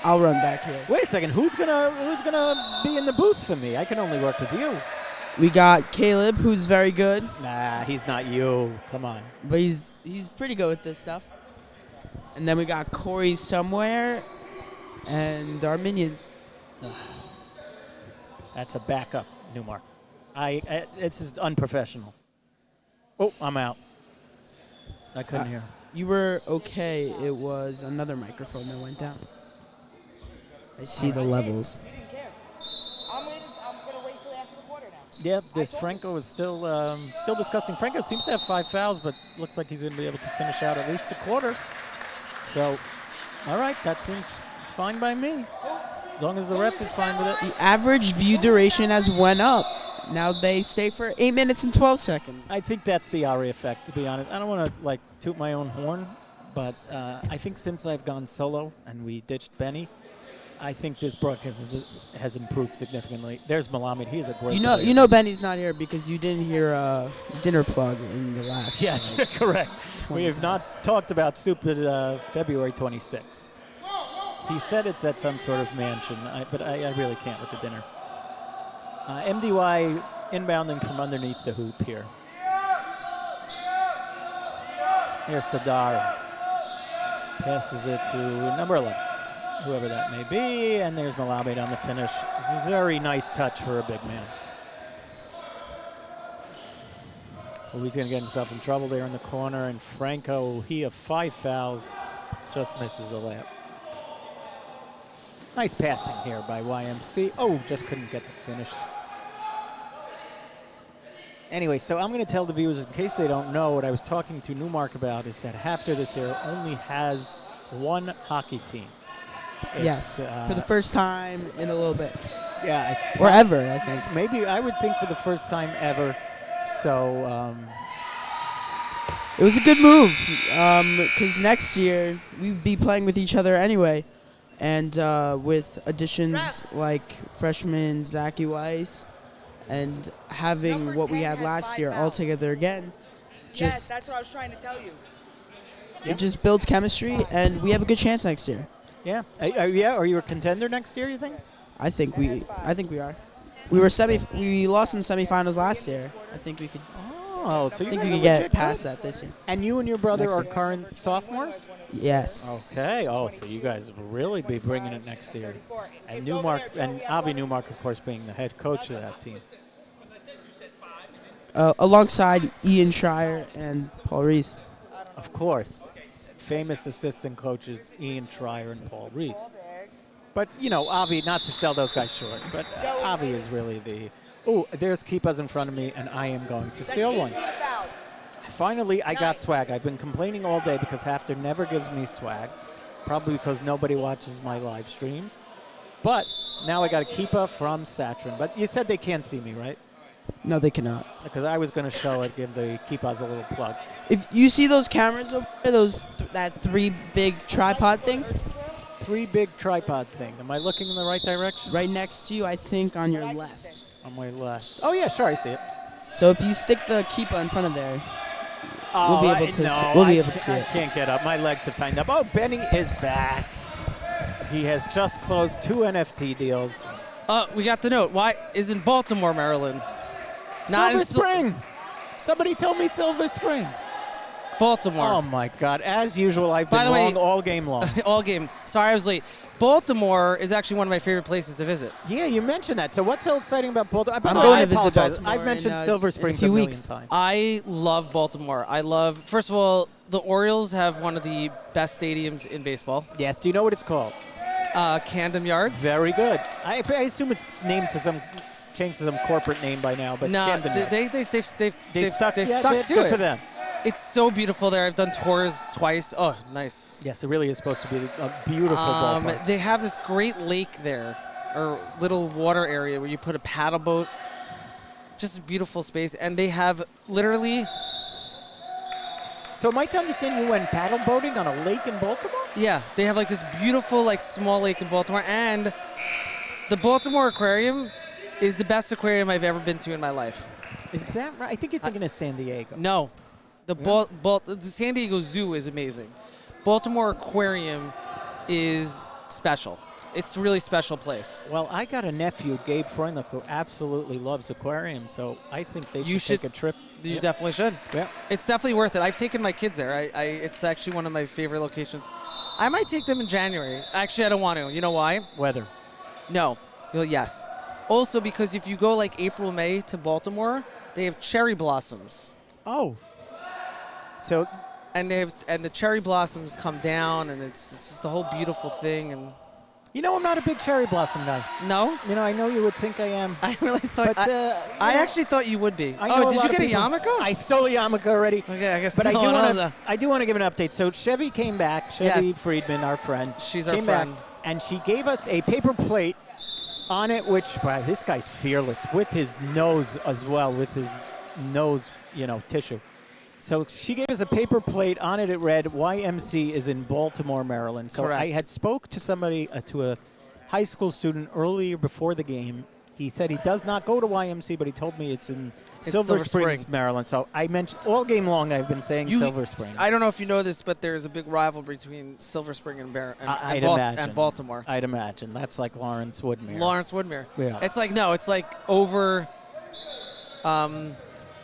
I'll run back here. Wait a second. Who's gonna be in the booth for me? I can only work with you. We got Caleb, who's very good, Nah, he's not you. Come on. but he's pretty good with this stuff. And then we got Corey somewhere, and our minions. That's a backup, Newmark. It's just unprofessional. Oh, I'm out. I couldn't hear. You were okay. It was another microphone that went down. I see the levels. I'm going to wait till after the quarter now. Yep, this Franco is still discussing. Franco seems to have 5 fouls, but looks like he's going to be able to finish out at least the quarter. So, all right, that seems fine by me. As long as the ref is fine with it. The average view duration has went up. Now they stay for 8 minutes and 12 seconds. I think that's the Ari effect, to be honest. I don't want to toot my own horn, but I think since I've gone solo and we ditched Benny, I think this broadcast has improved significantly. There's Malamed. He's a great player. You know Benny's not here because you didn't hear dinner plug in the last. Yes, correct. We have not talked about stupid February 26th. He said it's at some sort of mansion, but I really can't with the dinner. MDY inbounding from underneath the hoop here. Here's Sadar. Passes it to number 11, whoever that may be, and there's Malamed on the finish. Very nice touch for a big man. Well, he's going to get himself in trouble there in the corner, and Franco, he of 5 fouls, just misses the layup. Nice passing here by YMC. Oh, just couldn't get the finish. Anyway, so I'm going to tell the viewers, in case they don't know, what I was talking to Newmark about is that HAFTR this year only has one hockey team. Yes, for the first time in a little bit. Yeah. Or ever, I think. Maybe, I would think for the first time ever. So, it was a good move because next year we'd be playing with each other anyway. And with additions like freshman Zachy Weiss and having what we had last year all together again, Yes, that's what I was trying to tell you. it just builds chemistry, and we have a good chance next year. yeah. Are you a contender next year, you think? I think we are. We lost in the semifinals last year. I think we could. Oh, so I think we could get past that this year. And you and your brother Next are year. current sophomores? Yes. Okay. Oh, so you guys will really be bringing it next year. And Newmark, and Avi Newmark, of course, being the head coach of that team. Alongside Ian Schreier and Paul Reese. Of course, famous assistant coaches Ian Schreier and Paul Reese. But, you know, Avi, not to sell those guys short, but Avi is really the... Oh, there's Keepas in front of me, and I am going to steal one. Finally, I got swag. I've been complaining all day because HAFTR never gives me swag, probably because nobody watches my live streams. But now I got a Keepa from Satran. But you said they can't see me, right? No, they cannot. Because I was going to show it, give the Keepas a little plug. If you see those cameras over there, that 3 big tripod thing, 3 big tripod thing. Am I looking in the right direction? right next to you, I think on your left. On my left. Oh, yeah, sure, I see it. So if you stick the keeper in front of there, we'll be able to. We'll be able to see I it. can't get up. My legs have tightened up. Oh, Benny is back. He has just closed 2 NFT deals. We got the note. Why is in Baltimore, Maryland? Silver Spring. Somebody told me Silver Spring. Baltimore. Oh my God! As usual, I've been By the way, wrong all game long. all game. Sorry, I was late. Baltimore is actually one of my favorite places to visit. Yeah, you mentioned that. So what's so exciting about Baltimore? I'm going to visit apologize. Baltimore I've mentioned in, Silver in Springs a few million weeks. times. I love Baltimore. First of all, the Orioles have one of the best stadiums in baseball. Yes. Do you know what it's called? Camden Yards. Very good. I assume it's named to changed to some corporate name by now, but No, Camden Yards. they've stuck to good it. for them. It's so beautiful there. I've done tours twice. Oh, nice. Yes, it really is supposed to be a beautiful ballpark. They have this great lake there, or little water area where you put a paddle boat. Just a beautiful space, and they have literally. So am I to understand you went paddle boating on a lake in Baltimore? Yeah, they have like this beautiful like small lake in Baltimore, and the Baltimore Aquarium is the best aquarium I've ever been to in my life. Is that right? I think you're thinking of San Diego. No, the San Diego Zoo is amazing. Baltimore Aquarium is special. it's a really special place. Well, I got a nephew, Gabe Freundlich, who absolutely loves aquariums, so I think they should take a trip. You definitely should. Yeah. It's definitely worth it. I've taken my kids there. It's actually one of my favorite locations. I might take them in January. Actually, I don't want to. You know why? Weather. No. Well, yes. Also, because if you go like April, May to Baltimore, they have cherry blossoms. Oh. So. And the cherry blossoms come down, and it's just the whole beautiful thing. And You know, I'm not a big cherry blossom guy. no, You know, I know you would think I am. I really thought. But, I actually thought you would be. I know Did lot you of get a people- yarmulke? I stole a yarmulke already. Okay, I guess. But no one else, I do want to give an update. So Chevy came back. Chevy Yes. Friedman, our friend. She's our came friend. back, and she gave us a paper plate on it, which, wow, this guy's fearless with his nose as well, with his nose, tissue. So she gave us a paper plate. On it, it read, YMC is in Baltimore, Maryland. So Correct. I had spoke to somebody, to a high school student earlier before the game. He said he does not go to YMC, but he told me it's in Silver Springs, Spring. Maryland. So I mentioned all game long I've been saying Silver Springs. I don't know if you know this, but there's a big rivalry between Silver Spring and I'd and imagine. Baltimore. I'd imagine. That's like Lawrence Woodmere. Lawrence Woodmere. Yeah. It's like over.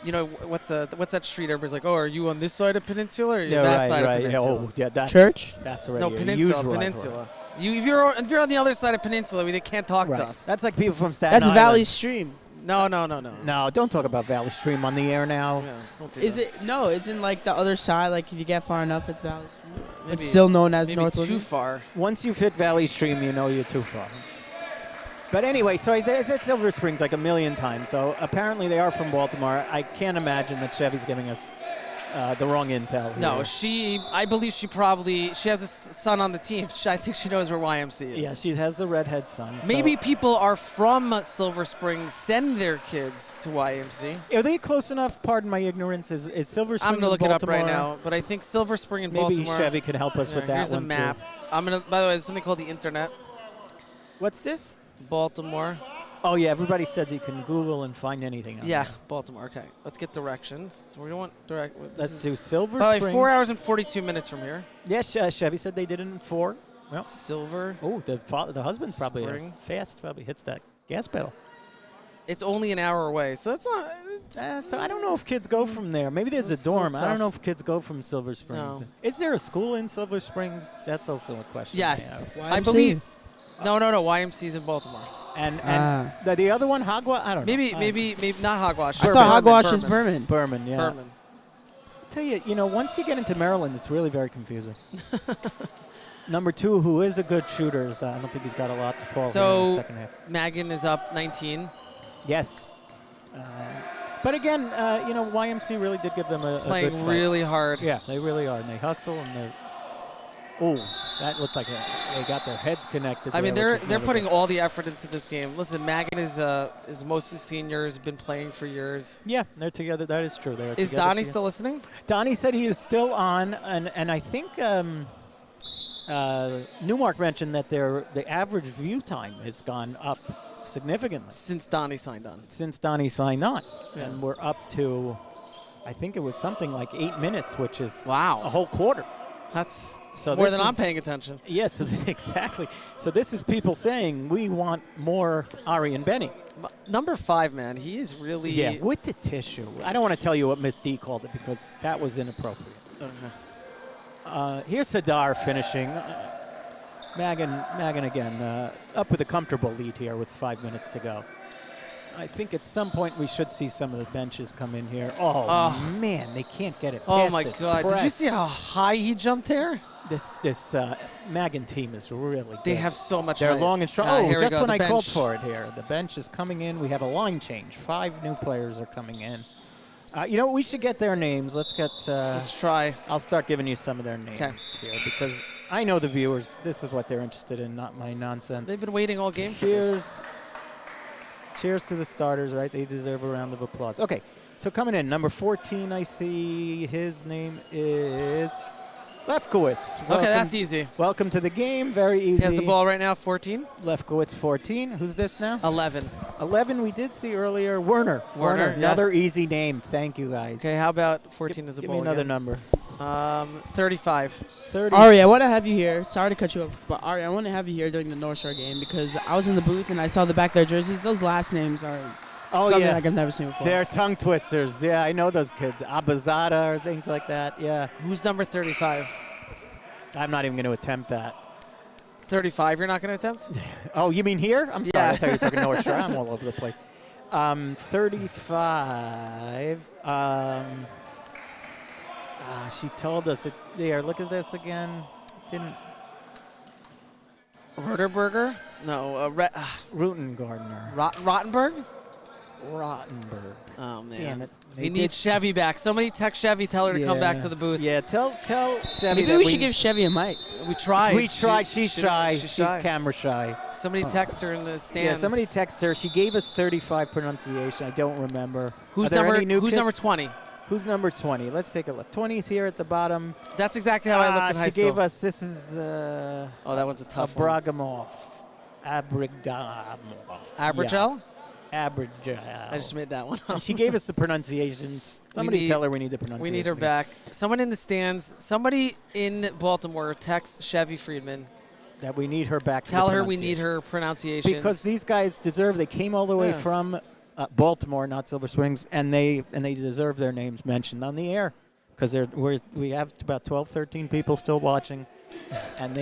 What's that street? Everybody's like, oh, are you on this side of Peninsula or are you that side of Peninsula? Oh, yeah, that's, Church? That's already No, a Peninsula. huge rivalry. Peninsula. If you're on the other side of Peninsula, they can't talk Right. to us. That's like people from Staten That's Island. Valley Stream. No. No, don't talk about Valley Stream on the air now. Yeah, don't do Is that. it? No, isn't like the other side. Like if you get far enough, it's Valley Stream. Maybe- It's still known as maybe North too Woodmere. far? Once you've hit Valley Stream, you know you're too far. But anyway, so I said Silver Springs like a million times. So apparently they are from Baltimore. I can't imagine that Chevy's giving us the wrong intel. No, here. I believe she has a son on the team. I think she knows where YMC is. Yeah, she has the redhead son. so- Maybe people are from Silver Spring send their kids to YMC. Are they close enough? Pardon my ignorance. Is Silver Spring I'm gonna in look it up right Baltimore? now, but I think Silver Spring and Maybe Baltimore. Chevy could help us Yeah, with that here's one a map. too. By the way, there's something called the internet. What's this? Baltimore. Oh yeah, everybody says you can Google and find anything. On Yeah, there. Baltimore. Okay, let's get directions. So we don't want direct. Let's do Silver By the way, Springs. 4 hours and 42 minutes from here. Yes, Chevy said they did it in 4. Well, Silver. oh, the husband probably Spring. fast. Probably hits that gas pedal. It's only an hour away, so it's not. So I don't know if kids go from there. Maybe there's a It's a little dorm. I don't tough. know if kids go from Silver Springs. No. Is there a school in Silver Springs? That's also a question. I Yes, have. I believe. No. YMC's in Baltimore. And the other one, Hogwash. I don't know. Maybe not Hogwash. I thought Hogwash is Berman. Berman, yeah. Berman. Tell you, once you get into Maryland, it's really very confusing. Number 2, who is a good shooter, I don't think he's got a lot to fall in the So second half. Magan is up 19. Yes. But again, YMC really did give them a Playing good fight. really hard. Yeah, they really are. And they hustle and they. Oh, that looked like they got their heads connected. I mean, there, they're which is they're never putting good. all the effort into this game. Listen, Magan is mostly seniors, been playing for years. Yeah, they're together. That is true. Is Donnie still listening? Donnie said he is still on, and I think Newmark mentioned that the average view time has gone up significantly Since Donnie signed on. Yeah. And we're up to, I think it was something like 8 minutes, which is Wow. a whole quarter. That's So more this than I'm is- paying attention. Yes, exactly. So this is people saying we want more Ari and Benny. Number 5, man, he is really. Yeah, with the tissue. I don't want to tell you what Miss D called it because that was inappropriate. Here's Sadar finishing. Magan again, up with a comfortable lead here with 5 minutes to go. I think at some point we should see some of the benches come in here. Oh, man, they can't get it Oh past my this God! Did you press. see how high he jumped there? This Magan team is really good. They have so much. They're height. long and strong. Here we Just go, when the I called bench. for it here. The bench is coming in. We have a line change. 5 new players are coming in. We should get their names. Let's get. Let's try. I'll start giving you some of their names 'Kay. here because I know the viewers. This is what they're interested in, not my nonsense. They've been waiting all game for this. Cheers to the starters, right? They deserve a round of applause. Okay, so coming in, number 14, I see his name is Lefkowitz. Okay, that's easy. Welcome to the game. Very easy. He has the ball right now. 14. Lefkowitz, 14. Who's this now? 11. 11 we did see earlier. Werner. Werner, Another yes. easy name. Thank you, guys. Okay, how about 14 as a Give ball? me another again? number. 35. 30. Ari, I want to have you here. Sorry to cut you off, but Ari, I want to have you here during the North Shore game because I was in the booth and I saw the back of their jerseys. Those last names are something like I've never seen before. They're tongue twisters. Yeah, I know those kids. Abazada or things like that. Yeah. Who's number 35? I'm not even going to attempt that. 35 you're not going to attempt? Oh, you mean here? I'm sorry. Yeah. I thought you were talking North Shore. I'm all over the place. 35. She told us it there. Look at this again. Didn't. Rotterberger? No, Rutengardner. Rottenberg? Rottenberg. Oh, man. Damn it. We need Chevy back. Somebody text Chevy, tell her to come back to the booth. Yeah, tell Chevy Maybe that we should give Chevy a mic. We tried. We tried. She's shy. She's She's shy. camera shy. Somebody text her in the stands. Yeah, somebody text her. She gave us 35 pronunciation. I don't remember. Who's Are there number any new kids? number 20? Who's number 20? Let's take a look. 20's here at the bottom. That's exactly how I looked in high She school. gave us, this is Oh, that one's a tough one. Abragamov. Abragamov. Abrigel? Abrigel. I just made that one up. And she gave us the pronunciations. Somebody tell her we need the pronunciation. We need her back. Someone in the stands, somebody in Baltimore text Chevy Friedman. That we need her back. Tell her we need her pronunciation. Because these guys deserve. They came all the way from Baltimore, not Silver Springs, and they deserve their names mentioned on the air because we have about 12, 13 people still watching, and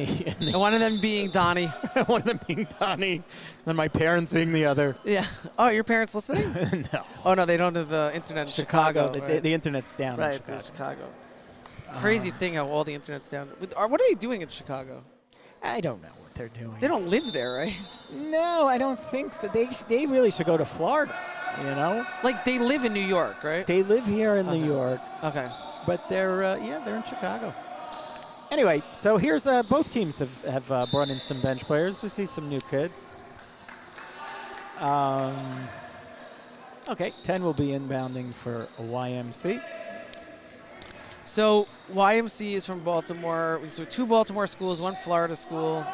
one of them being Donnie. One of them being Donnie, and my parents being the other. Yeah. Oh, your parents listening? No. Oh no, they don't have internet in Chicago. The internet's down. Right, in Chicago. Crazy thing how all the internet's down. What are they doing in Chicago? I don't know what they're doing. They don't live there, right? No, I don't think so. They really should go to Florida, you know? Like, they live in New York, right? They live here in New York. Okay. But they're in Chicago. Anyway, so here's both teams have brought in some bench players. We see some new kids. Okay, 10 will be inbounding for a YMC. So YMC is from Baltimore. So 2 Baltimore schools, 1 Florida school,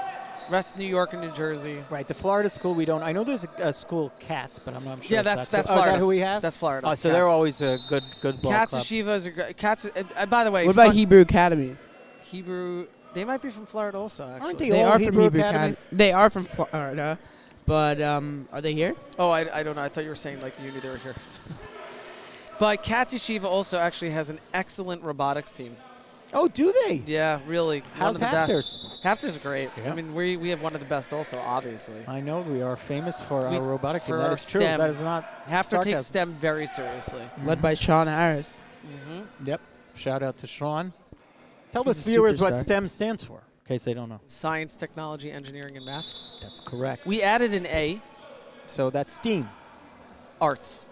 rest New York and New Jersey. Right, the Florida school we don't. I know there's a school, Cats, but I'm not sure. Yeah, if that's Florida. Florida. Is that who we have? That's Florida. Oh, so they're always a good ball Cats club. Yeshiva is a great. Cats. By the way, What about Hebrew Academy? Hebrew? They might be from Florida also. Actually, Aren't they They all are Hebrew from Hebrew academies? Academy. They are from Florida, but are they here? Oh, I don't know. I thought you were saying like you knew they were here. But Cats Yeshiva also actually has an excellent robotics team. Oh, do they? Yeah, really. How's Hafters? Hafters are great. Yeah. I mean, we have one of the best also, obviously. I know we are famous for our robotic team. for That our is true. STEM. That is not Hafter sarcasm. takes STEM very seriously. Led by Sean Harris. Yep. Shout out to Sean. Tell the He's a viewers what superstar. STEM stands for, in case they don't know. Science, technology, engineering, and math. That's correct. We added an A, So that's STEAM. arts.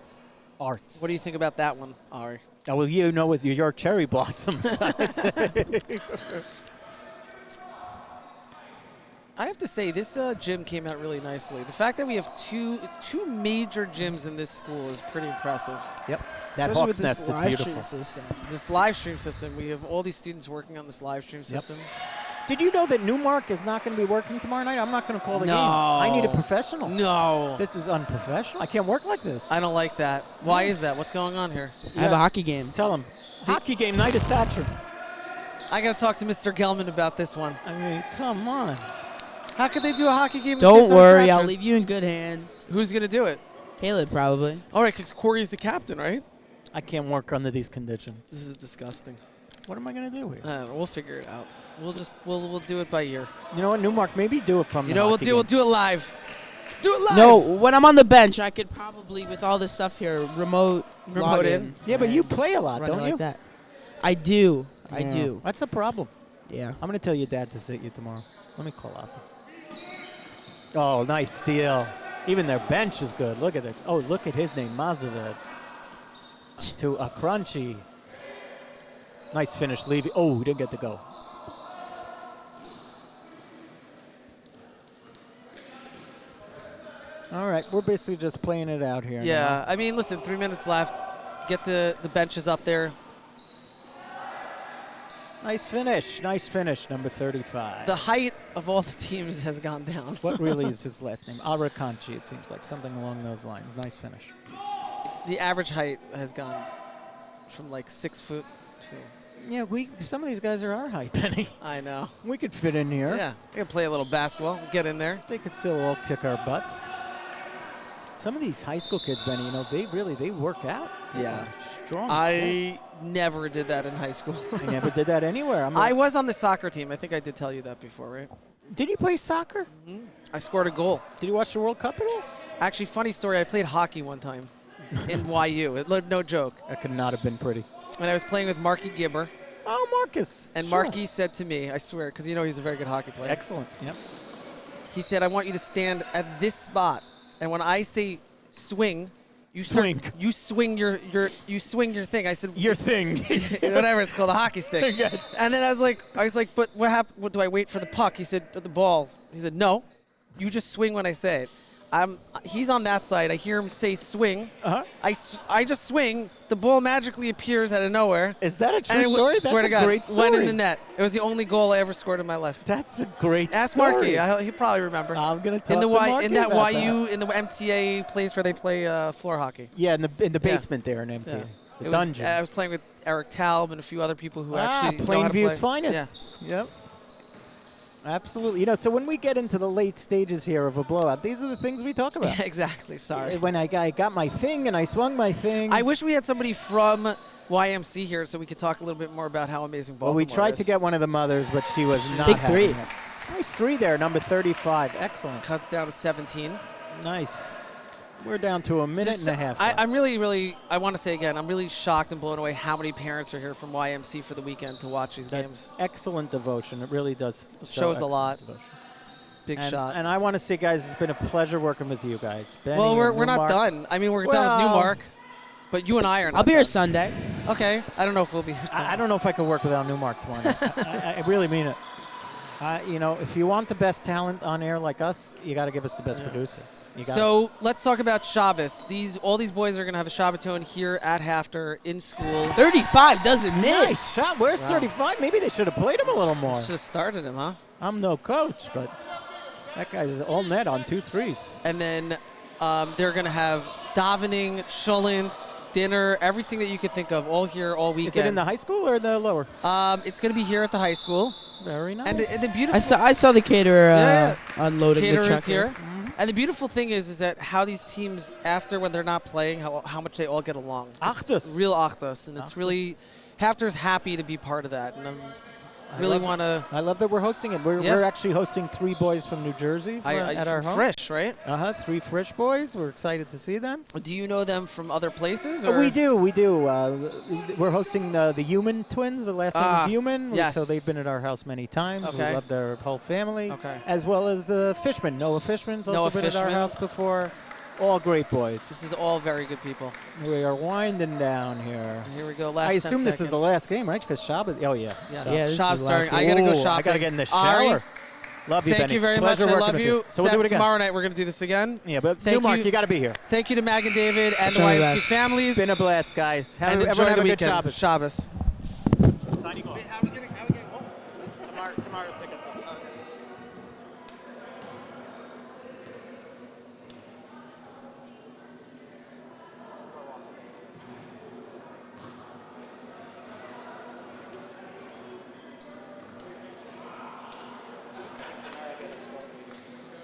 Arts. What do you think about that one, Ari? Oh, well, you know with your cherry blossoms. I have to say, this gym came out really nicely. The fact that we have two major gyms in this school is pretty impressive. Yep. That Especially Hawk's with Nest this is live beautiful. stream system. This live stream system, we have all these students working on this live stream system. Did you know that Newmark is not going to be working tomorrow night? I'm not going to call the No. game. I need a professional. No. This is unprofessional. I can't work like this. I don't like that. Why is that? What's going on here? I have a hockey game. Tell him. Hockey game night at Satran. I got to talk to Mr. Gelman about this one. I mean, come on. How could they do a hockey game? at the Don't same time as worry, Satran? I'll leave you in good hands. Who's going to do it? Caleb, probably. All right, because Corey's the captain, right? I can't work under these conditions. This is disgusting. What am I going to do here? I don't know. We'll figure it out. We'll do it by ear. You know what, Newmark? Maybe do it from You the know, we'll hockey do game. it live. Do it live. No, when I'm on the bench, I could probably, with all this stuff here, remote log in. Yeah, but you play a lot, run it don't like you? that. I do. I Yeah. do. That's a problem. Yeah. I'm going to tell your dad to sit you tomorrow. Let me call out. Oh, nice steal. Even their bench is good. Look at it. Oh, look at his name, Mazovic. To a crunchy. Nice finish, Levy. Oh, he didn't get to go. All right, we're basically just playing it out here. Yeah, I mean, listen, 3 minutes left. Get the benches up there. Nice finish, number 35. The height of all the teams has gone down. What really is his last name? Arakanchi, it seems like, something along those lines. Nice finish. The average height has gone from like 6 foot to Yeah, some of these guys are our height, Benny. I know. We could fit in here. Yeah, we can play a little basketball, get in there. They could still all kick our butts. Some of these high school kids, Benny, they work out. Yeah. Strong. I never did that in high school. I never did that anywhere. I was on the soccer team. I think I did tell you that before, right? Did you play soccer? Mm-hmm. I scored a goal. Did you watch the World Cup at all? Actually, funny story, I played hockey one time in YU. No joke. That could not have been pretty. And I was playing with Marky Gibber. Oh, Marcus. And Sure. Marky said to me, I swear, because he's a very good hockey player. Excellent. Yep. He said, I want you to stand at this spot. And when I say swing, you Swing. You swing your thing. I said, Your thing. whatever it's called, a hockey stick. Yes. And then I was like, but what happened? What do I wait for the puck? He said, the ball. He said, no, you just swing when I say it. He's on that side. I hear him say swing. Uh-huh. I just swing. The ball magically appears out of nowhere. Is that a And true it story? That's swear to a God, great story. went in the net. It was the only goal I ever scored in my life. That's a great Ask story. Marky. He'll probably remember. I'm gonna talk in the to Marky in that about YU in the MTA place where they play floor hockey. Yeah, in the basement there in MT. Yeah. The dungeon. I was playing with Eric Taub and a few other people who actually know how to Plainview's play. finest. Yep. Absolutely. So when we get into the late stages here of a blowout, these are the things we talk about. Yeah, exactly. Sorry. When I got my thing and I swung my thing. I wish we had somebody from YMC here so we could talk a little bit more about how amazing Baltimore we tried is. to get one of the mothers, but she was not Big having three. it. Nice three there, number 35. Excellent. Cuts down to 17. Nice. We're down to a minute and a half. I'm really, I want to say again, I'm really shocked and blown away how many parents are here from YMC for the weekend to watch these games. Excellent devotion. It really does Shows a lot. devotion. Big shot. And I want to say, guys, it's been a pleasure working with you guys. Benny Well, we're and not Newmark. done. I mean, we're done with Newmark, but you and I are not I'll be here done. Sunday. Okay. I don't know if we'll be here Sunday. I don't know if I could work without Newmark tomorrow night. I really mean it. If you want the best talent on air like us, you got to give us the best producer. So let's talk about Shabbos. All these boys are going to have a Shabbaton here at Hafter in school. 35 doesn't miss. Nice shot. Where's 35? Maybe they should have played him a little more. Should have started him, huh? I'm no coach, but that guy's all net on 2 threes. And then they're going to have davening, shulant, dinner, everything that you could think of, all here all weekend. Is it in the high school or the lower? It's going to be here at the high school. Very nice. And the beautiful I saw the caterer unloading the caterers truck here. And the beautiful thing is that how these teams, after when they're not playing, how much they all get along. Achdus. Real achdus. And it's really, Hafter's happy to be part of that. And I love that we're hosting it. We're actually hosting 3 boys from New Jersey at our home. Frisch, right? 3 Frisch boys. We're excited to see them. Do you know them from other places? Or? We do. We're hosting the Human twins. The last name is Human. Yes. So they've been at our house many times. Okay. We love their whole family. Okay. As well as the Fishman. Noah Fishman's also been at our house before. All great boys. This is all very good people. We are winding down here. Here we go. Last I 10 assume this is the seconds. last game, right? Because Shabbos. Oh, yeah. Yes. Yeah, this Shop's is the last starting. I got to go Ooh, shopping. I got to get in the Ari, shower. Love you, Thank Benny. you very Pleasure much. I working love with you. So we'll do it again. Tomorrow night we're going to do this again. Yeah, but Thank Newmark, you got to be here. Thank you to Mag and David and the Trying my YMC best. families. Been a blast, guys. and Everyone enjoy have the a good weekend. Shabbos. Shabbos.